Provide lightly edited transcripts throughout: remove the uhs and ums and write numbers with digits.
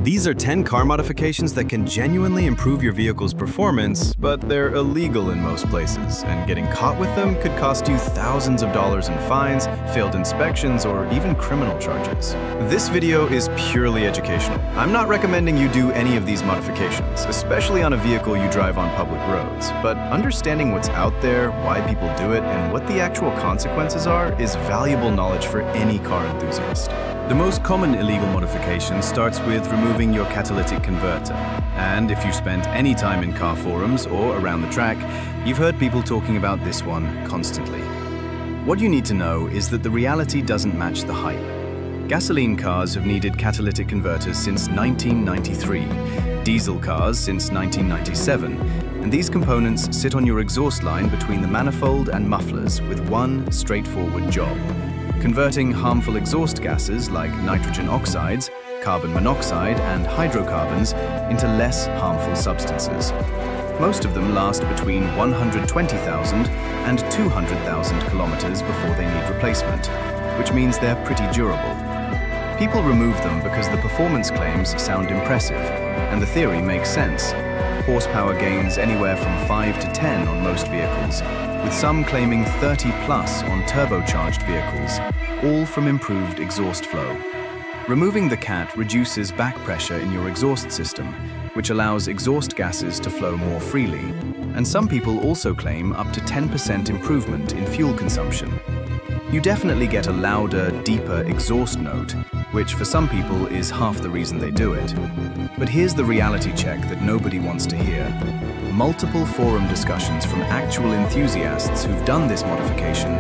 These are 10 car modifications that can genuinely improve your vehicle's performance, but they're illegal in most places, and getting caught with them could cost you thousands of dollars in fines, failed inspections, or even criminal charges. This video is purely educational. I'm not recommending you do any of these modifications, especially on a vehicle you drive on public roads, but understanding what's out there, why people do it, and what the actual consequences are is valuable knowledge for any car enthusiast. The most common illegal modification starts with removing your catalytic converter. And if you spent any time in car forums or around the track, you've heard people talking about this one constantly. What you need to know is that the reality doesn't match the hype. Gasoline cars have needed catalytic converters since 1993, diesel cars since 1997, and these components sit on your exhaust line between the manifold and mufflers with one straightforward job: converting harmful exhaust gases like nitrogen oxides, carbon monoxide, and hydrocarbons into less harmful substances. Most of them last between 120,000 and 200,000 kilometers before they need replacement, which means they're pretty durable. People remove them because the performance claims sound impressive, and the theory makes sense. Horsepower gains anywhere from 5 to 10 on most vehicles, with some claiming 30 plus on turbocharged vehicles, all from improved exhaust flow. Removing the cat reduces back pressure in your exhaust system, which allows exhaust gases to flow more freely, and some people also claim up to 10% improvement in fuel consumption. You definitely get a louder, deeper exhaust note, which for some people is half the reason they do it. But here's the reality check that nobody wants to hear. Multiple forum discussions from actual enthusiasts who've done this modification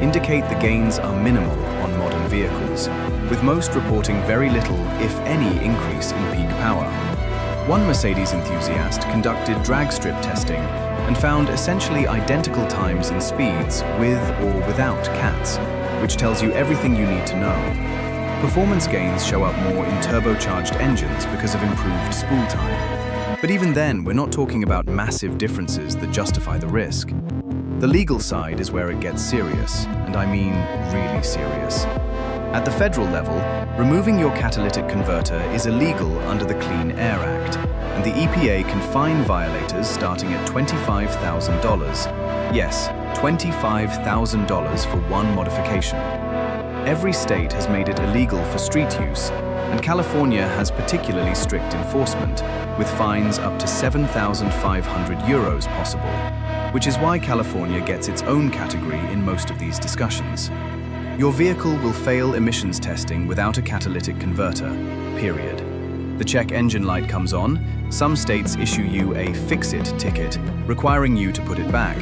indicate the gains are minimal on modern vehicles, with most reporting very little, if any, increase in peak power. One Mercedes enthusiast conducted drag strip testing and found essentially identical times and speeds with or without cats, which tells you everything you need to know. Performance gains show up more in turbocharged engines because of improved spool time. But even then, we're not talking about massive differences that justify the risk. The legal side is where it gets serious, and I mean really serious. At the federal level, removing your catalytic converter is illegal under the Clean Air Act, and the EPA can fine violators starting at $25,000. Yes, $25,000 for one modification. Every state has made it illegal for street use, and California has particularly strict enforcement, with fines up to 7,500 euros possible, which is why California gets its own category in most of these discussions. Your vehicle will fail emissions testing without a catalytic converter, period. The check engine light comes on, some states issue you a fix-it ticket, requiring you to put it back.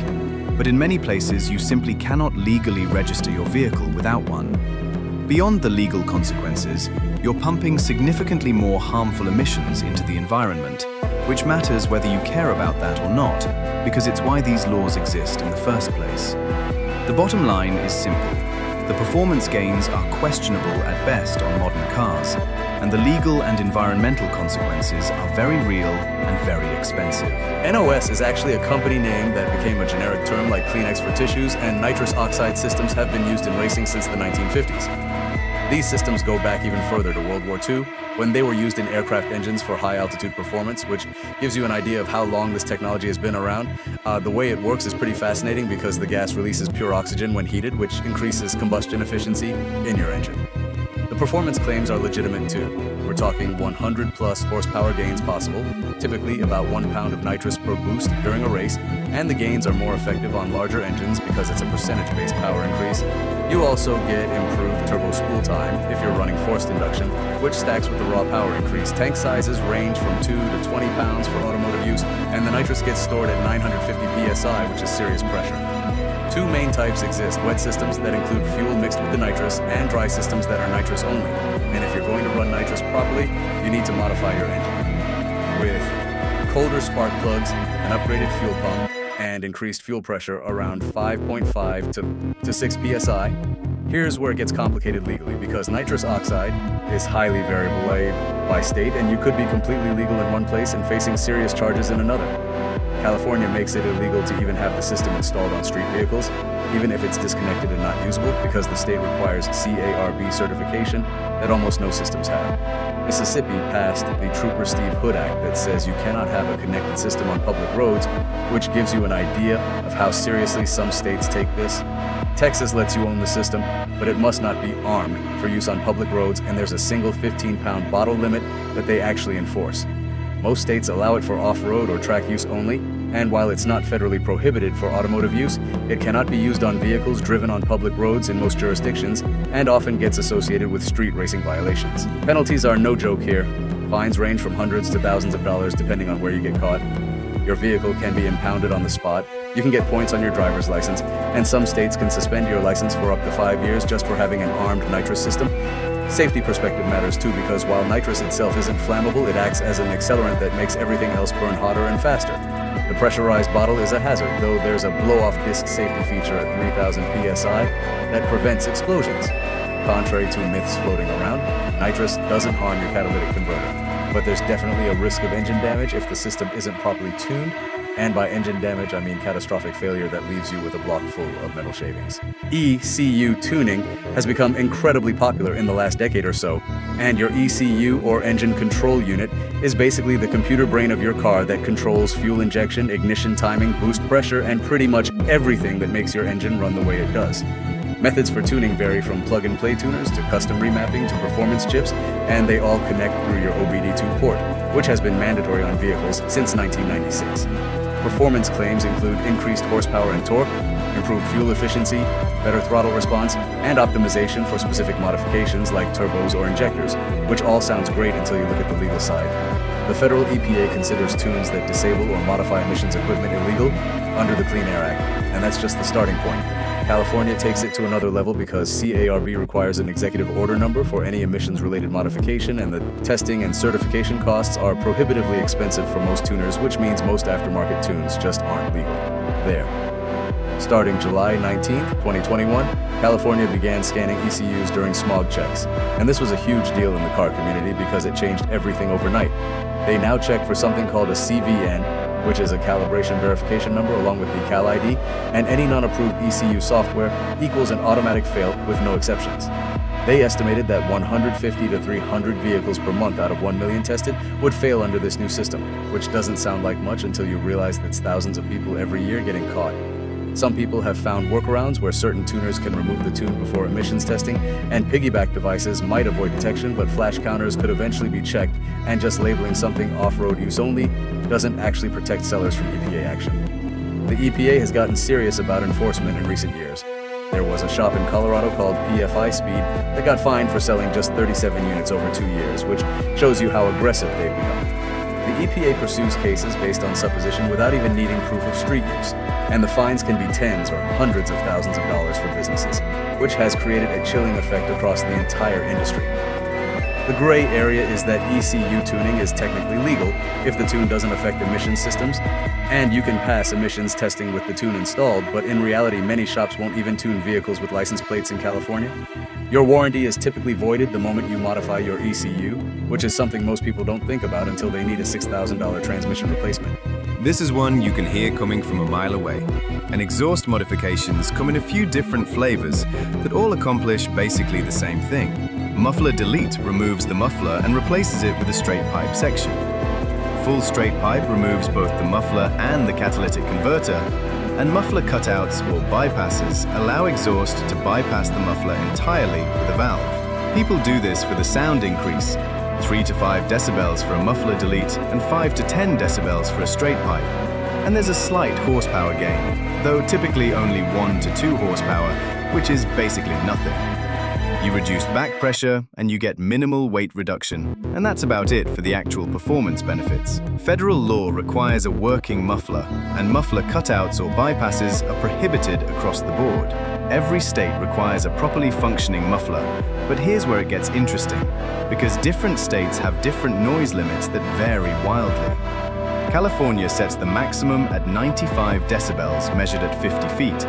But in many places, you simply cannot legally register your vehicle without one. Beyond the legal consequences, you're pumping significantly more harmful emissions into the environment, which matters whether you care about that or not, because it's why these laws exist in the first place. The bottom line is simple. The performance gains are questionable at best on modern cars, and the legal and environmental consequences are very real and very expensive. NOS is actually a company name that became a generic term like Kleenex for tissues, and nitrous oxide systems have been used in racing since the 1950s. These systems go back even further to World War II, when they were used in aircraft engines for high-altitude performance, which gives you an idea of how long this technology has been around. The way it works is pretty fascinating because the gas releases pure oxygen when heated, which increases combustion efficiency in your engine. The performance claims are legitimate too. We're talking 100 plus horsepower gains possible, typically about 1 pound of nitrous per boost during a race, and the gains are more effective on larger engines because it's a percentage-based power increase. You also get improved turbo spool time if you're running forced induction, which stacks with the raw power increase. Tank sizes range from 2 to 20 pounds for automotive use, and the nitrous gets stored at 950 psi, which is serious pressure. Two main types exist: wet systems that include fuel mixed with the nitrous, and dry systems that are nitrous only. And if you're going to run nitrous properly, you need to modify your engine with colder spark plugs, an upgraded fuel pump, and increased fuel pressure around 5.5 to 6 psi. Here's where it gets complicated legally, because nitrous oxide is highly variable by state, and you could be completely legal in one place and facing serious charges in another. California makes it illegal to even have the system installed on street vehicles, even if it's disconnected and not usable, because the state requires CARB certification that almost no systems have. Mississippi passed the Trooper Steve Hood Act that says you cannot have a connected system on public roads, which gives you an idea of how seriously some states take this. Texas lets you own the system, but it must not be armed for use on public roads, and there's a single 15-pound bottle limit that they actually enforce. Most states allow it for off-road or track use only, and while it's not federally prohibited for automotive use, it cannot be used on vehicles driven on public roads in most jurisdictions, and often gets associated with street racing violations. Penalties are no joke here. Fines range from hundreds to thousands of dollars depending on where you get caught. Your vehicle can be impounded on the spot. You can get points on your driver's license, and some states can suspend your license for up to 5 years just for having an armed nitrous system. Safety perspective matters too, because while nitrous itself isn't flammable, it acts as an accelerant that makes everything else burn hotter and faster. The pressurized bottle is a hazard, though there's a blow-off disc safety feature at 3000 psi that prevents explosions. Contrary to myths floating around, nitrous doesn't harm your catalytic converter, but there's definitely a risk of engine damage if the system isn't properly tuned, and by engine damage I mean catastrophic failure that leaves you with a block full of metal shavings. ECU tuning has become incredibly popular in the last decade or so, and your ECU, or engine control unit, is basically the computer brain of your car that controls fuel injection, ignition timing, boost pressure, and pretty much everything that makes your engine run the way it does. Methods for tuning vary from plug-and-play tuners to custom remapping to performance chips, and they all connect through your OBD2 port, which has been mandatory on vehicles since 1996. Performance claims include increased horsepower and torque, improved fuel efficiency, better throttle response, and optimization for specific modifications like turbos or injectors, which all sounds great until you look at the legal side. The federal EPA considers tunes that disable or modify emissions equipment illegal under the Clean Air Act, and that's just the starting point. California takes it to another level because CARB requires an executive order number for any emissions-related modification, and the testing and certification costs are prohibitively expensive for most tuners, which means most aftermarket tunes just aren't legal. There. Starting July 19, 2021, California began scanning ECUs during smog checks, and this was a huge deal in the car community because it changed everything overnight. They now check for something called a CVN, which is a calibration verification number along with the Cal ID, and any non-approved ECU software equals an automatic fail with no exceptions. They estimated that 150 to 300 vehicles per month out of 1 million tested would fail under this new system, which doesn't sound like much until you realize that's thousands of people every year getting caught. Some people have found workarounds where certain tuners can remove the tune before emissions testing, and piggyback devices might avoid detection, but flash counters could eventually be checked, and just labeling something off-road use only doesn't actually protect sellers from EPA action. The EPA has gotten serious about enforcement in recent years. There was a shop in Colorado called PFI Speed that got fined for selling just 37 units over 2 years, which shows you how aggressive they've become. The EPA pursues cases based on supposition without even needing proof of street use, and the fines can be tens or hundreds of thousands of dollars for businesses, which has created a chilling effect across the entire industry. The gray area is that ECU tuning is technically legal if the tune doesn't affect emission systems, and you can pass emissions testing with the tune installed, but in reality many shops won't even tune vehicles with license plates in California. Your warranty is typically voided the moment you modify your ECU, which is something most people don't think about until they need a $6,000 transmission replacement. This is one you can hear coming from a mile away. And exhaust modifications come in a few different flavors that all accomplish basically the same thing. Muffler Delete removes the muffler and replaces it with a straight pipe section. Full straight pipe removes both the muffler and the catalytic converter, and muffler cutouts or bypasses allow exhaust to bypass the muffler entirely with a valve. People do this for the sound increase, 3 to 5 decibels for a muffler delete and 5 to 10 decibels for a straight pipe. And there's a slight horsepower gain, though typically only 1 to 2 horsepower, which is basically nothing. You reduce back pressure and you get minimal weight reduction, and that's about it for the actual performance benefits. Federal law requires a working muffler, and muffler cutouts or bypasses are prohibited across the board. Every state requires a properly functioning muffler, but here's where it gets interesting, because different states have different noise limits that vary wildly. California sets the maximum at 95 decibels measured at 50 feet,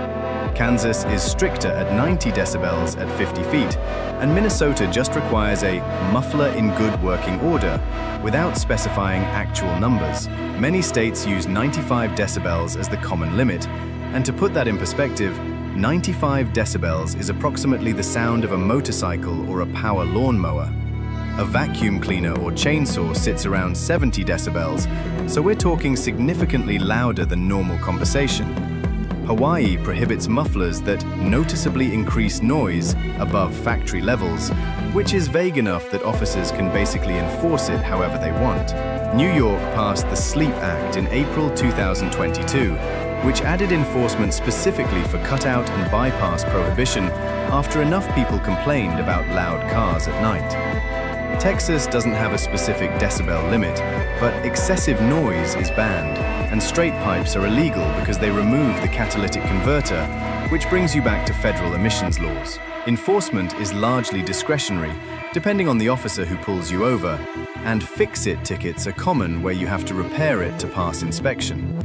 Kansas is stricter at 90 decibels at 50 feet, and Minnesota just requires a muffler in good working order without specifying actual numbers. Many states use 95 decibels as the common limit, and to put that in perspective, 95 decibels is approximately the sound of a motorcycle or a power lawnmower. A vacuum cleaner or chainsaw sits around 70 decibels, so we're talking significantly louder than normal conversation. Hawaii prohibits mufflers that noticeably increase noise above factory levels, which is vague enough that officers can basically enforce it however they want. New York passed the Sleep Act in April 2022, which added enforcement specifically for cutout and bypass prohibition after enough people complained about loud cars at night. Texas doesn't have a specific decibel limit, but excessive noise is banned, and straight pipes are illegal because they remove the catalytic converter, which brings you back to federal emissions laws. Enforcement is largely discretionary, depending on the officer who pulls you over, and fix-it tickets are common where you have to repair it to pass inspection.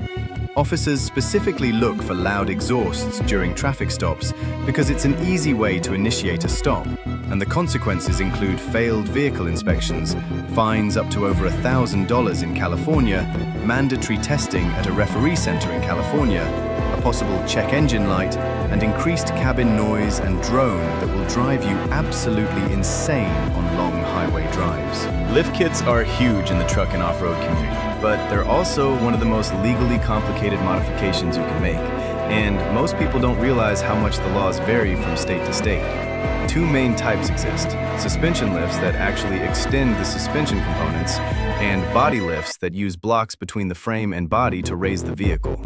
Officers specifically look for loud exhausts during traffic stops because it's an easy way to initiate a stop, and the consequences include failed vehicle inspections, fines up to over $1,000 in California, mandatory testing at a referee center in California, a possible check engine light, and increased cabin noise and drone that will drive you absolutely insane on long highway drives. Lift kits are huge in the truck and off-road community, but they're also one of the most legally complicated modifications you can make, and most people don't realize how much the laws vary from state to state. Two main types exist: suspension lifts that actually extend the suspension components, and body lifts that use blocks between the frame and body to raise the vehicle.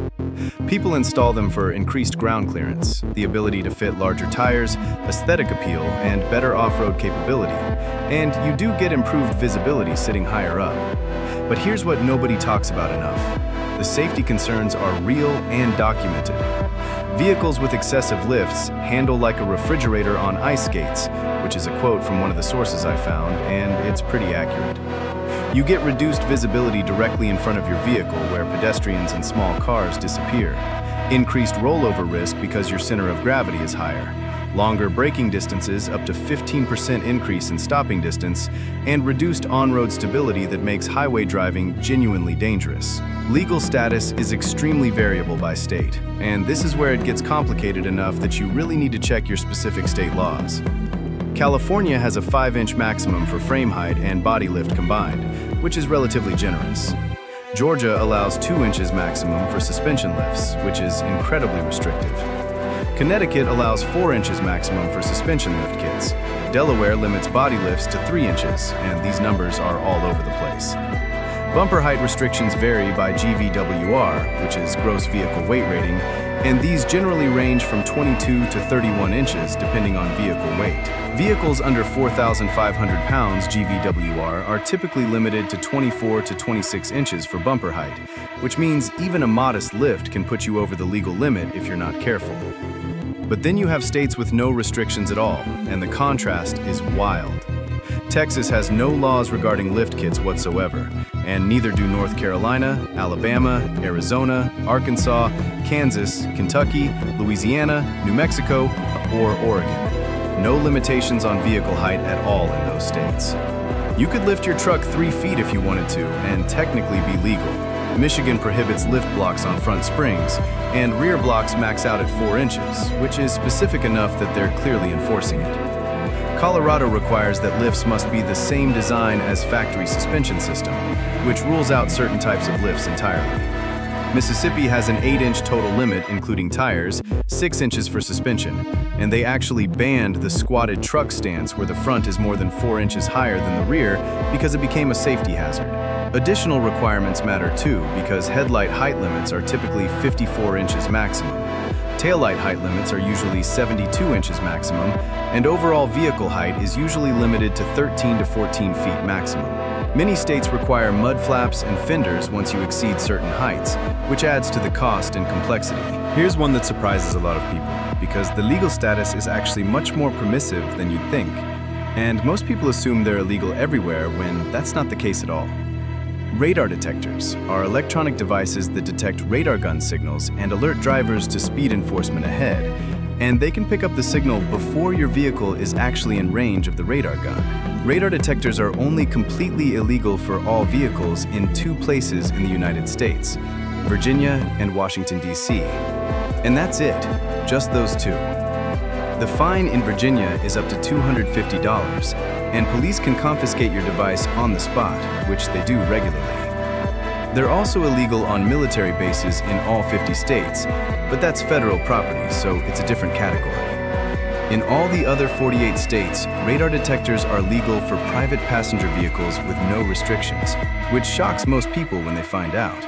People install them for increased ground clearance, the ability to fit larger tires, aesthetic appeal, and better off-road capability. And you do get improved visibility sitting higher up. But here's what nobody talks about enough: the safety concerns are real and documented. Vehicles with excessive lifts handle like a refrigerator on ice skates, which is a quote from one of the sources I found, and it's pretty accurate. You get reduced visibility directly in front of your vehicle where pedestrians and small cars disappear. Increased rollover risk because your center of gravity is higher. Longer braking distances, up to 15% increase in stopping distance, and reduced on-road stability that makes highway driving genuinely dangerous. Legal status is extremely variable by state, and this is where it gets complicated enough that you really need to check your specific state laws. California has a 5-inch maximum for frame height and body lift combined, which is relatively generous. Georgia allows 2 inches maximum for suspension lifts, which is incredibly restrictive. Connecticut allows 4 inches maximum for suspension lift kits. Delaware limits body lifts to 3 inches, and these numbers are all over the place. Bumper height restrictions vary by GVWR, which is gross vehicle weight rating, and these generally range from 22 to 31 inches depending on vehicle weight. Vehicles under 4,500 pounds GVWR are typically limited to 24 to 26 inches for bumper height, which means even a modest lift can put you over the legal limit if you're not careful. But then you have states with no restrictions at all, and the contrast is wild. Texas has no laws regarding lift kits whatsoever, and neither do North Carolina, Alabama, Arizona, Arkansas, Kansas, Kentucky, Louisiana, New Mexico, or Oregon. No limitations on vehicle height at all in those states. You could lift your truck 3 feet if you wanted to, and technically be legal. Michigan prohibits lift blocks on front springs, and rear blocks max out at 4 inches, which is specific enough that they're clearly enforcing it. Colorado requires that lifts must be the same design as factory suspension system, which rules out certain types of lifts entirely. Mississippi has an 8-inch total limit, including tires, 6 inches for suspension, and they actually banned the squatted truck stance where the front is more than 4 inches higher than the rear because it became a safety hazard. Additional requirements matter too because headlight height limits are typically 54 inches maximum. Taillight height limits are usually 72 inches maximum, and overall vehicle height is usually limited to 13 to 14 feet maximum. Many states require mud flaps and fenders once you exceed certain heights, which adds to the cost and complexity. Here's one that surprises a lot of people, because the legal status is actually much more permissive than you'd think. And most people assume they're illegal everywhere when that's not the case at all. Radar detectors are electronic devices that detect radar gun signals and alert drivers to speed enforcement ahead, and they can pick up the signal before your vehicle is actually in range of the radar gun. Radar detectors are only completely illegal for all vehicles in two places in the United States, Virginia and Washington, D.C. And that's it, just those two. The fine in Virginia is up to $250, and police can confiscate your device on the spot, which they do regularly. They're also illegal on military bases in all 50 states, but that's federal property, so it's a different category. In all the other 48 states, radar detectors are legal for private passenger vehicles with no restrictions, which shocks most people when they find out.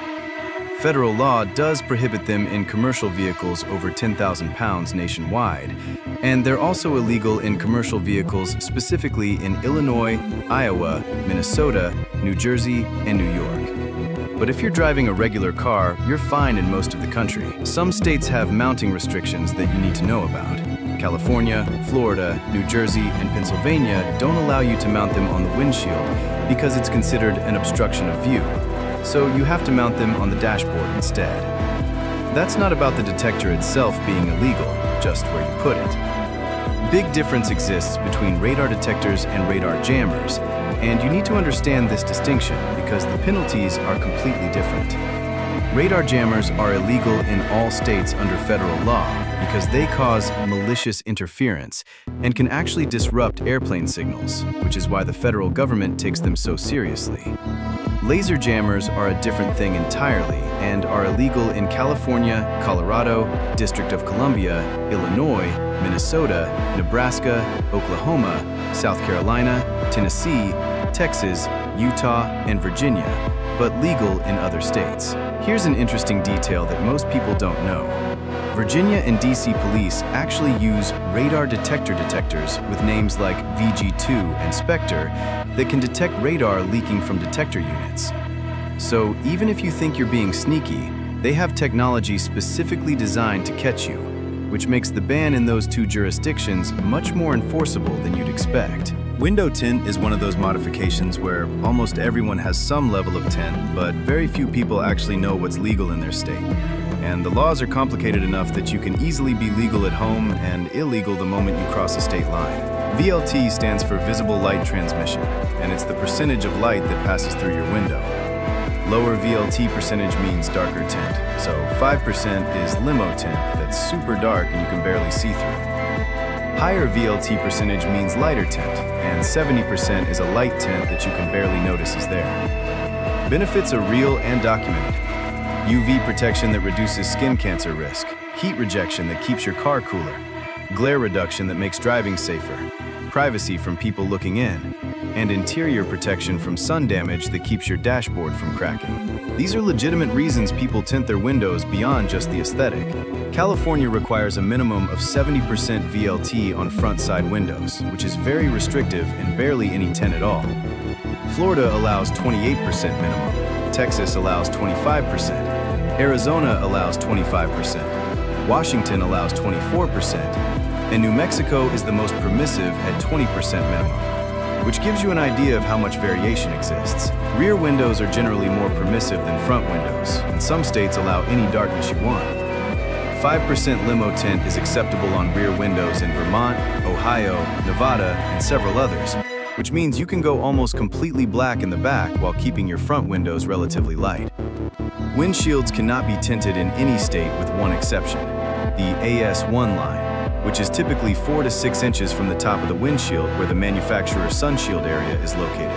Federal law does prohibit them in commercial vehicles over 10,000 pounds nationwide, and they're also illegal in commercial vehicles specifically in Illinois, Iowa, Minnesota, New Jersey, and New York. But if you're driving a regular car, you're fine in most of the country. Some states have mounting restrictions that you need to know about. California, Florida, New Jersey, and Pennsylvania don't allow you to mount them on the windshield because it's considered an obstruction of view. So you have to mount them on the dashboard instead. That's not about the detector itself being illegal, just where you put it. Big difference exists between radar detectors and radar jammers, and you need to understand this distinction because the penalties are completely different. Radar jammers are illegal in all states under federal law because they cause malicious interference and can actually disrupt airplane signals, which is why the federal government takes them so seriously. Laser jammers are a different thing entirely and are illegal in California, Colorado, District of Columbia, Illinois, Minnesota, Nebraska, Oklahoma, South Carolina, Tennessee, Texas, Utah, and Virginia, but legal in other states. Here's an interesting detail that most people don't know. Virginia and DC police actually use radar detectors with names like VG2 and Spectre that can detect radar leaking from detector units. So even if you think you're being sneaky, they have technology specifically designed to catch you, which makes the ban in those two jurisdictions much more enforceable than you'd expect. Window tint is one of those modifications where almost everyone has some level of tint, but very few people actually know what's legal in their state. And the laws are complicated enough that you can easily be legal at home and illegal the moment you cross a state line. VLT stands for visible light transmission, and it's the percentage of light that passes through your window. Lower VLT percentage means darker tint, so 5% is limo tint that's super dark and you can barely see through. Higher VLT percentage means lighter tint, and 70% is a light tint that you can barely notice is there. Benefits are real and documented. UV protection that reduces skin cancer risk, heat rejection that keeps your car cooler, glare reduction that makes driving safer, privacy from people looking in, and interior protection from sun damage that keeps your dashboard from cracking. These are legitimate reasons people tint their windows beyond just the aesthetic. California requires a minimum of 70% VLT on front side windows, which is very restrictive and barely any tint at all. Florida allows 28% minimum, Texas allows 25%, Arizona allows 25%, Washington allows 24%, and New Mexico is the most permissive at 20% minimum, which gives you an idea of how much variation exists. Rear windows are generally more permissive than front windows, and some states allow any darkness you want. 5% limo tint is acceptable on rear windows in Vermont, Ohio, Nevada, and several others, which means you can go almost completely black in the back while keeping your front windows relatively light. Windshields cannot be tinted in any state with one exception, the AS1 line, which is typically 4 to 6 inches from the top of the windshield where the manufacturer's sunshield area is located.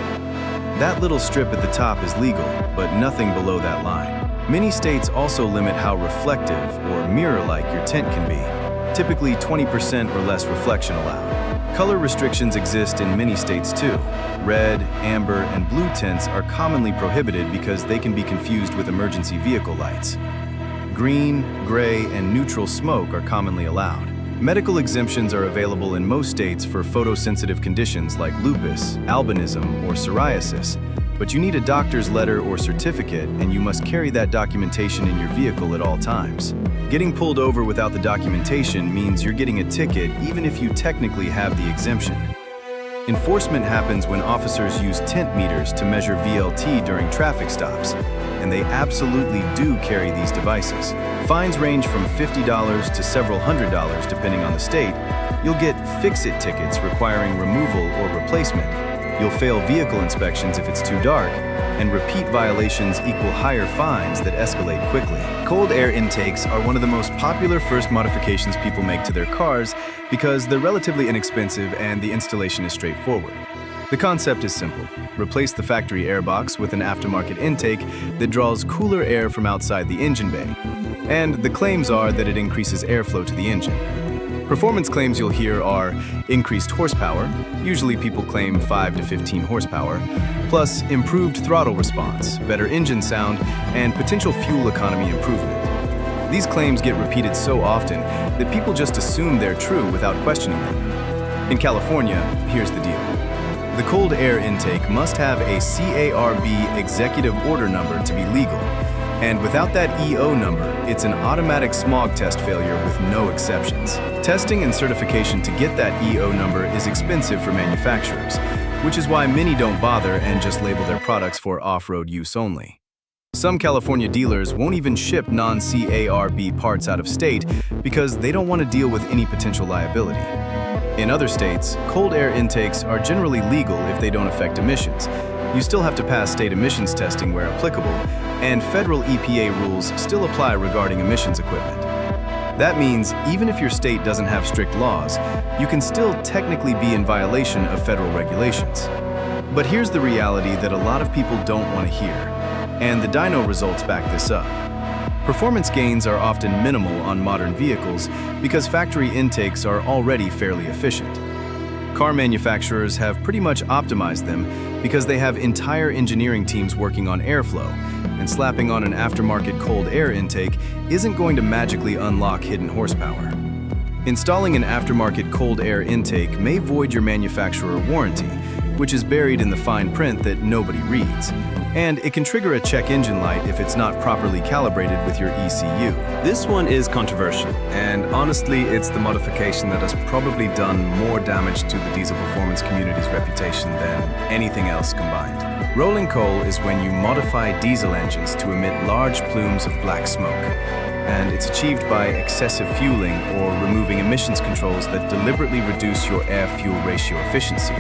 That little strip at the top is legal, but nothing below that line. Many states also limit how reflective or mirror-like your tint can be, typically 20% or less reflection allowed. Color restrictions exist in many states too. Red, amber, and blue tints are commonly prohibited because they can be confused with emergency vehicle lights. Green, gray, and neutral smoke are commonly allowed. Medical exemptions are available in most states for photosensitive conditions like lupus, albinism, or psoriasis, but you need a doctor's letter or certificate, and you must carry that documentation in your vehicle at all times. Getting pulled over without the documentation means you're getting a ticket even if you technically have the exemption. Enforcement happens when officers use tint meters to measure VLT during traffic stops, and they absolutely do carry these devices. Fines range from $50 to several $100s depending on the state. You'll get fix-it tickets requiring removal or replacement. You'll fail vehicle inspections if it's too dark, and repeat violations equal higher fines that escalate quickly. Cold air intakes are one of the most popular first modifications people make to their cars because they're relatively inexpensive and the installation is straightforward. The concept is simple. Replace the factory airbox with an aftermarket intake that draws cooler air from outside the engine bay. And the claims are that it increases airflow to the engine. Performance claims you'll hear are increased horsepower, usually people claim 5 to 15 horsepower, plus improved throttle response, better engine sound, and potential fuel economy improvement. These claims get repeated so often that people just assume they're true without questioning them. In California, here's the deal. The cold air intake must have a CARB executive order number to be legal. And without that EO number, it's an automatic smog test failure with no exceptions. Testing and certification to get that EO number is expensive for manufacturers, which is why many don't bother and just label their products for off-road use only. Some California dealers won't even ship non-CARB parts out of state because they don't want to deal with any potential liability. In other states, cold air intakes are generally legal if they don't affect emissions. You still have to pass state emissions testing where applicable, and federal EPA rules still apply regarding emissions equipment. That means even if your state doesn't have strict laws, you can still technically be in violation of federal regulations. But here's the reality that a lot of people don't want to hear, and the dyno results back this up. Performance gains are often minimal on modern vehicles because factory intakes are already fairly efficient. Car manufacturers have pretty much optimized them because they have entire engineering teams working on airflow, and slapping on an aftermarket cold air intake isn't going to magically unlock hidden horsepower. Installing an aftermarket cold air intake may void your manufacturer warranty, which is buried in the fine print that nobody reads. And it can trigger a check engine light if it's not properly calibrated with your ECU. This one is controversial, and honestly, it's the modification that has probably done more damage to the diesel performance community's reputation than anything else combined. Rolling coal is when you modify diesel engines to emit large plumes of black smoke, and it's achieved by excessive fueling or removing emissions controls that deliberately reduce your air-fuel ratio efficiency.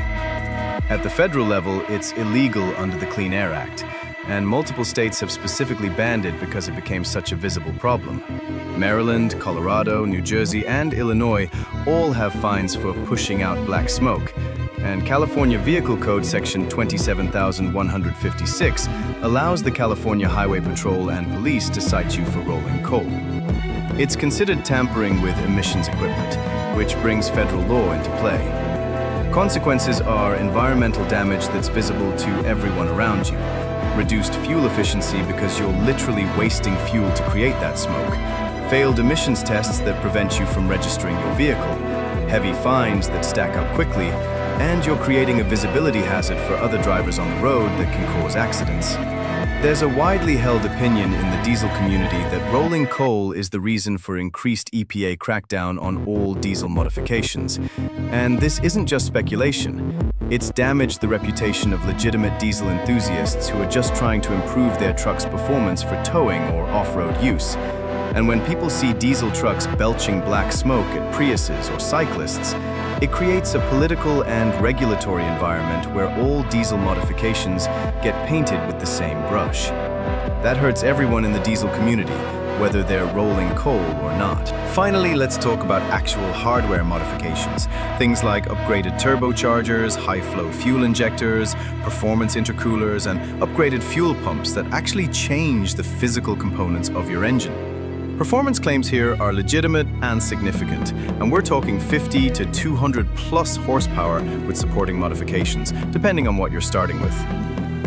At the federal level, it's illegal under the Clean Air Act, and multiple states have specifically banned it because it became such a visible problem. Maryland, Colorado, New Jersey, and Illinois all have fines for pushing out black smoke, and California Vehicle Code Section 27156 allows the California Highway Patrol and police to cite you for rolling coal. It's considered tampering with emissions equipment, which brings federal law into play. Consequences are environmental damage that's visible to everyone around you, reduced fuel efficiency because you're literally wasting fuel to create that smoke, failed emissions tests that prevent you from registering your vehicle, heavy fines that stack up quickly, and you're creating a visibility hazard for other drivers on the road that can cause accidents. There's a widely held opinion in the diesel community that rolling coal is the reason for increased EPA crackdown on all diesel modifications. And this isn't just speculation. It's damaged the reputation of legitimate diesel enthusiasts who are just trying to improve their truck's performance for towing or off-road use. And when people see diesel trucks belching black smoke at Priuses or cyclists, it creates a political and regulatory environment where all diesel modifications get painted with the same brush. That hurts everyone in the diesel community, whether they're rolling coal or not. Finally, let's talk about actual hardware modifications. Things like upgraded turbochargers, high-flow fuel injectors, performance intercoolers, and upgraded fuel pumps that actually change the physical components of your engine. Performance claims here are legitimate and significant, and we're talking 50 to 200 plus horsepower with supporting modifications, depending on what you're starting with.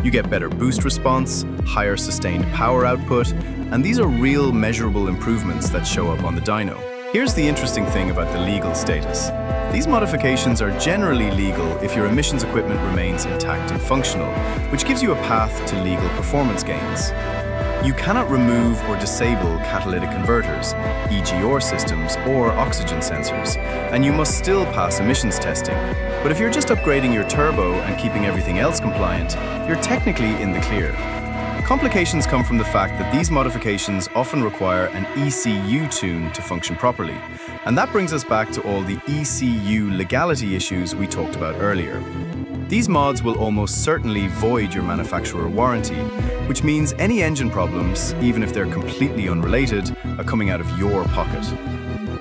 You get better boost response, higher sustained power output, and these are real measurable improvements that show up on the dyno. Here's the interesting thing about the legal status. These modifications are generally legal if your emissions equipment remains intact and functional, which gives you a path to legal performance gains. You cannot remove or disable catalytic converters, EGR systems, or oxygen sensors, and you must still pass emissions testing. But if you're just upgrading your turbo and keeping everything else compliant, you're technically in the clear. Complications come from the fact that these modifications often require an ECU tune to function properly. And that brings us back to all the ECU legality issues we talked about earlier. These mods will almost certainly void your manufacturer warranty, which means any engine problems, even if they're completely unrelated, are coming out of your pocket.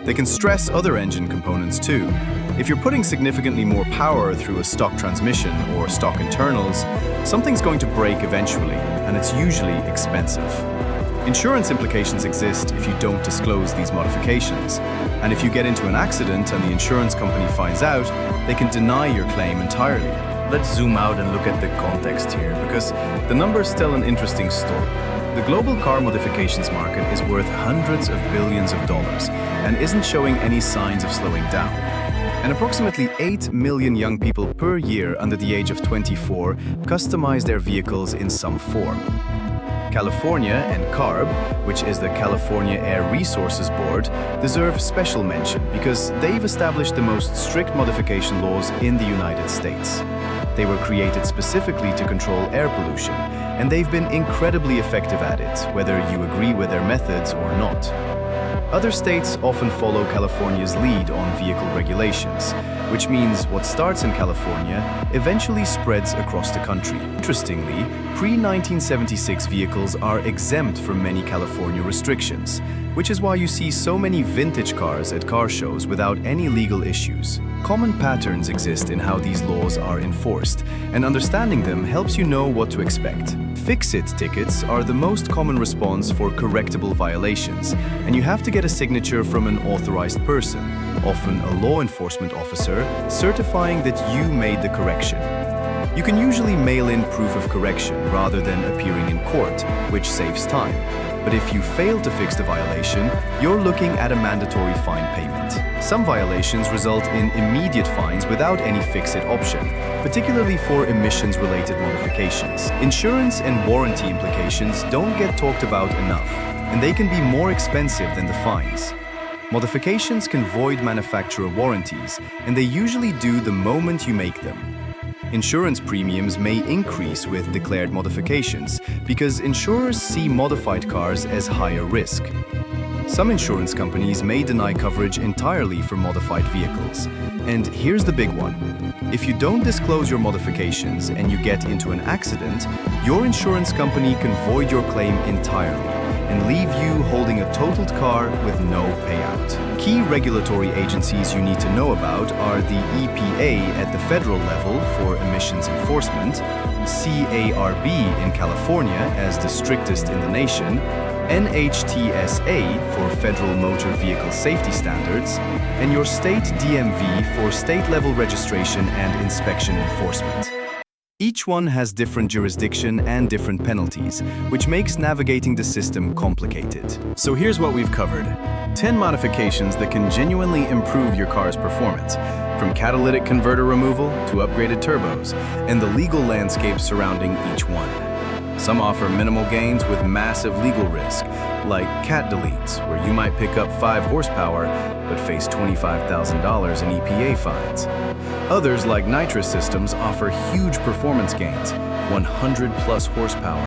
They can stress other engine components too. If you're putting significantly more power through a stock transmission or stock internals, something's going to break eventually, and it's usually expensive. Insurance implications exist if you don't disclose these modifications, and if you get into an accident and the insurance company finds out, they can deny your claim entirely. Let's zoom out and look at the context here, because the numbers tell an interesting story. The global car modifications market is worth hundreds of billions of dollars and isn't showing any signs of slowing down. And approximately 8 million young people per year under the age of 24 customize their vehicles in some form. California and CARB, which is the California Air Resources Board, deserve special mention because they've established the most strict modification laws in the United States. They were created specifically to control air pollution, and they've been incredibly effective at it, whether you agree with their methods or not. Other states often follow California's lead on vehicle regulations, which means what starts in California eventually spreads across the country. Interestingly, pre-1976 vehicles are exempt from many California restrictions, which is why you see so many vintage cars at car shows without any legal issues. Common patterns exist in how these laws are enforced, and understanding them helps you know what to expect. Fix-it tickets are the most common response for correctable violations, and you have to get a signature from an authorized person, often a law enforcement officer, certifying that you made the correction. You can usually mail in proof of correction rather than appearing in court, which saves time. But if you fail to fix the violation, you're looking at a mandatory fine payment. Some violations result in immediate fines without any fix-it option, particularly for emissions-related modifications. Insurance and warranty implications don't get talked about enough, and they can be more expensive than the fines. Modifications can void manufacturer warranties, and they usually do the moment you make them. Insurance premiums may increase with declared modifications because insurers see modified cars as higher risk. Some insurance companies may deny coverage entirely for modified vehicles. And here's the big one. If you don't disclose your modifications and you get into an accident, your insurance company can void your claim entirely and leave you holding a totaled car with no payout. Key regulatory agencies you need to know about are the EPA at the federal level for emissions enforcement, CARB in California as the strictest in the nation, NHTSA for Federal Motor Vehicle Safety Standards, and your state DMV for state-level registration and inspection enforcement. Each one has different jurisdiction and different penalties, which makes navigating the system complicated. So here's what we've covered. 10 modifications that can genuinely improve your car's performance, from catalytic converter removal to upgraded turbos, and the legal landscape surrounding each one. Some offer minimal gains with massive legal risk, like cat deletes, where you might pick up 5 horsepower but face $25,000 in EPA fines. Others, like nitrous systems, offer huge performance gains, 100+ horsepower.